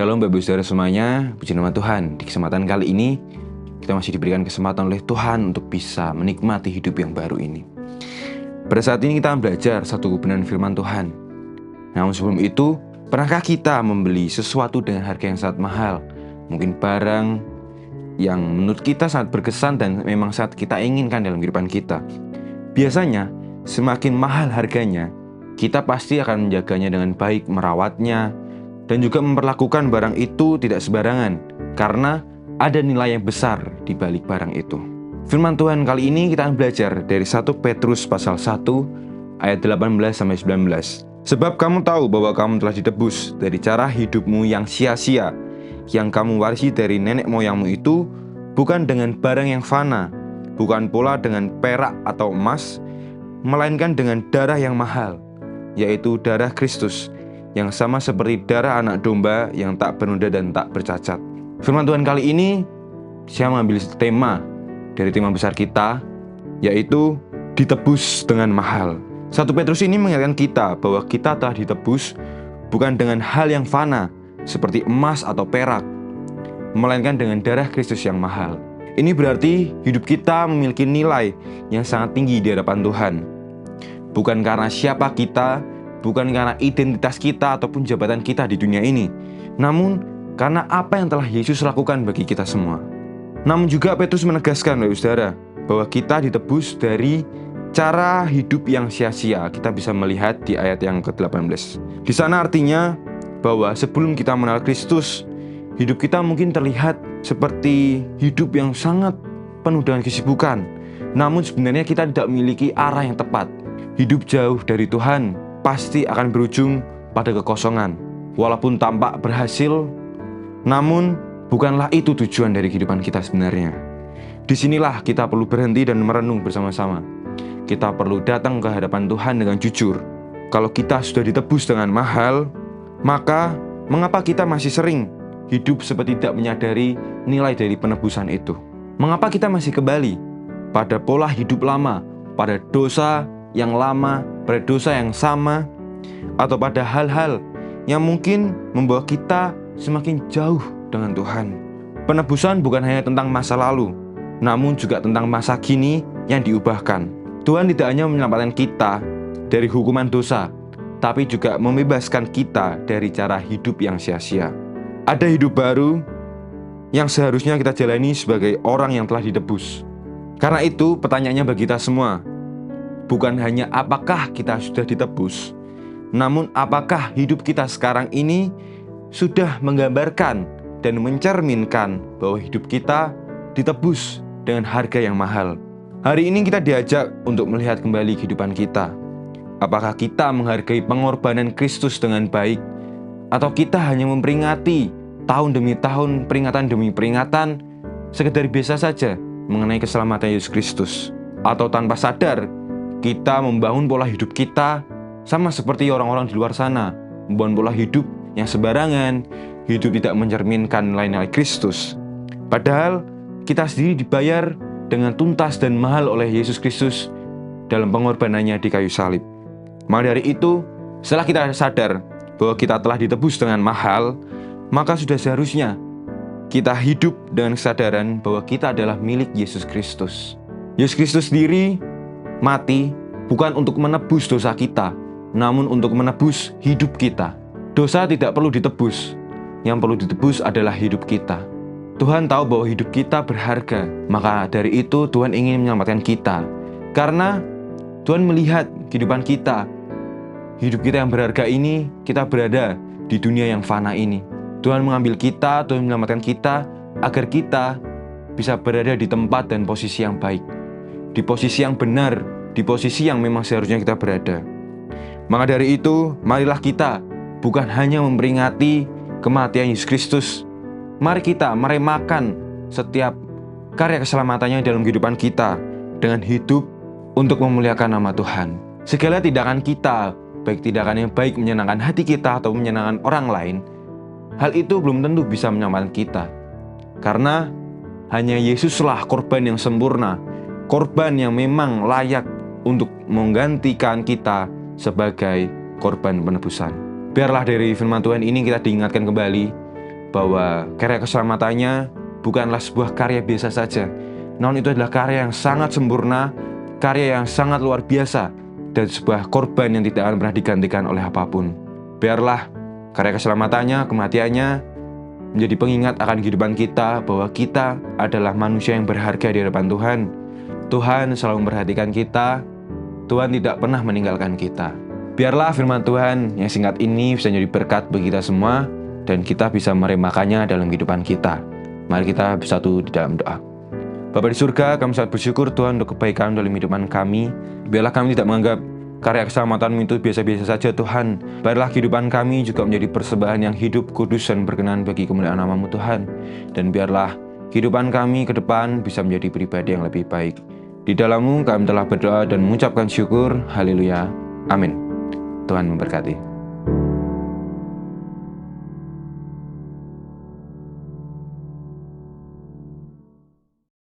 Shalom Bapak Saudara semuanya, puji nama Tuhan. Di kesempatan kali ini kita masih diberikan kesempatan oleh Tuhan untuk bisa menikmati hidup yang baru ini. Pada saat ini kita belajar satu kebenaran firman Tuhan. Namun sebelum itu, pernahkah kita membeli sesuatu dengan harga yang sangat mahal? Mungkin barang yang menurut kita sangat berkesan dan memang sangat kita inginkan dalam kehidupan kita. Biasanya, semakin mahal harganya, kita pasti akan menjaganya dengan baik, merawatnya, dan juga memperlakukan barang itu tidak sembarangan, karena ada nilai yang besar di balik barang itu. Firman Tuhan kali ini kita akan belajar dari 1 Petrus pasal 1 ayat 18-19. Sebab kamu tahu bahwa kamu telah ditebus dari cara hidupmu yang sia-sia, yang kamu warisi dari nenek moyangmu itu, bukan dengan barang yang fana, bukan pula dengan perak atau emas, melainkan dengan darah yang mahal, yaitu darah Kristus, yang sama seperti darah anak domba yang tak bernoda dan tak bercacat. Firman Tuhan kali ini saya mengambil tema dari tema besar kita, yaitu ditebus dengan mahal. 1 Petrus ini mengingatkan kita bahwa kita telah ditebus bukan dengan hal yang fana seperti emas atau perak, melainkan dengan darah Kristus yang mahal. Ini berarti hidup kita memiliki nilai yang sangat tinggi di hadapan Tuhan. Bukan karena siapa kita, bukan karena identitas kita ataupun jabatan kita di dunia ini, namun karena apa yang telah Yesus lakukan bagi kita semua. Namun juga Petrus menegaskan, Bapak Saudara, bahwa kita ditebus dari cara hidup yang sia-sia. Kita bisa melihat di ayat yang ke-18. Di sana artinya bahwa sebelum kita mengenal Kristus, hidup kita mungkin terlihat seperti hidup yang sangat penuh dengan kesibukan. Namun sebenarnya kita tidak memiliki arah yang tepat. Hidup jauh dari Tuhan pasti akan berujung pada kekosongan. Walaupun tampak berhasil, namun bukanlah itu tujuan dari kehidupan kita sebenarnya. Disinilah kita perlu berhenti dan merenung bersama-sama. Kita perlu datang ke hadapan Tuhan dengan jujur. Kalau kita sudah ditebus dengan mahal, maka mengapa kita masih sering hidup seperti tidak menyadari nilai dari penebusan itu? Mengapa kita masih kembali pada pola hidup lama, pada dosa yang lama, pada dosa yang sama, atau pada hal-hal yang mungkin membawa kita semakin jauh dengan Tuhan. Penebusan bukan hanya tentang masa lalu, namun juga tentang masa kini yang diubahkan. Tuhan tidak hanya menyelamatkan kita dari hukuman dosa, tapi juga membebaskan kita dari cara hidup yang sia-sia. Ada hidup baru yang seharusnya kita jalani sebagai orang yang telah ditebus. Karena itu pertanyaannya bagi kita semua, bukan hanya apakah kita sudah ditebus, namun apakah hidup kita sekarang ini sudah menggambarkan dan mencerminkan bahwa hidup kita ditebus dengan harga yang mahal. Hari ini kita diajak untuk melihat kembali kehidupan kita. Apakah kita menghargai pengorbanan Kristus dengan baik, atau kita hanya memperingati tahun demi tahun, peringatan demi peringatan, sekedar biasa saja mengenai keselamatan Yesus Kristus, atau tanpa sadar kita membangun pola hidup kita sama seperti orang-orang di luar sana, membangun pola hidup yang sembarangan, hidup tidak mencerminkan nilai-nilai Kristus. Padahal kita sendiri dibayar dengan tuntas dan mahal oleh Yesus Kristus dalam pengorbanannya di kayu salib. Maka dari itu, setelah kita sadar bahwa kita telah ditebus dengan mahal, maka sudah seharusnya kita hidup dengan kesadaran bahwa kita adalah milik Yesus Kristus. Yesus Kristus sendiri mati bukan untuk menebus dosa kita, namun untuk menebus hidup kita. Dosa tidak perlu ditebus, yang perlu ditebus adalah hidup kita. Tuhan tahu bahwa hidup kita berharga, maka dari itu Tuhan ingin menyelamatkan kita. Karena Tuhan melihat kehidupan kita, hidup kita yang berharga ini, kita berada di dunia yang fana ini. Tuhan mengambil kita, Tuhan menyelamatkan kita, agar kita bisa berada di tempat dan posisi yang baik, di posisi yang benar, di posisi yang memang seharusnya kita berada. Maka dari itu, marilah kita bukan hanya memperingati kematian Yesus Kristus, mari kita meremakan setiap karya keselamatannya dalam kehidupan kita dengan hidup untuk memuliakan nama Tuhan. Segala tindakan kita, baik tindakan yang baik menyenangkan hati kita atau menyenangkan orang lain, hal itu belum tentu bisa menyelamatkan kita. Karena hanya Yesuslah korban yang sempurna, korban yang memang layak untuk menggantikan kita sebagai korban penebusan. Biarlah dari firman Tuhan ini kita diingatkan kembali bahwa karya keselamatannya bukanlah sebuah karya biasa saja, namun itu adalah karya yang sangat sempurna, karya yang sangat luar biasa, dan sebuah korban yang tidak akan pernah digantikan oleh apapun. Biarlah karya keselamatannya, kematiannya menjadi pengingat akan kehidupan kita bahwa kita adalah manusia yang berharga di hadapan Tuhan. Tuhan selalu memperhatikan kita, Tuhan tidak pernah meninggalkan kita. Biarlah firman Tuhan yang singkat ini bisa menjadi berkat bagi kita semua, dan kita bisa meremakannya dalam kehidupan kita. Mari kita bersatu di dalam doa. Bapa di surga, kami sangat bersyukur Tuhan untuk kebaikan dalam kehidupan kami. Biarlah kami tidak menganggap karya keselamatan itu biasa-biasa saja Tuhan. Biarlah kehidupan kami juga menjadi persembahan yang hidup, kudus, dan berkenan bagi kemuliaan nama-Mu Tuhan. Dan biarlah kehidupan kami ke depan bisa menjadi pribadi yang lebih baik. Di dalam-Mu kami telah berdoa dan mengucapkan syukur. Haleluya. Amin. Tuhan memberkati.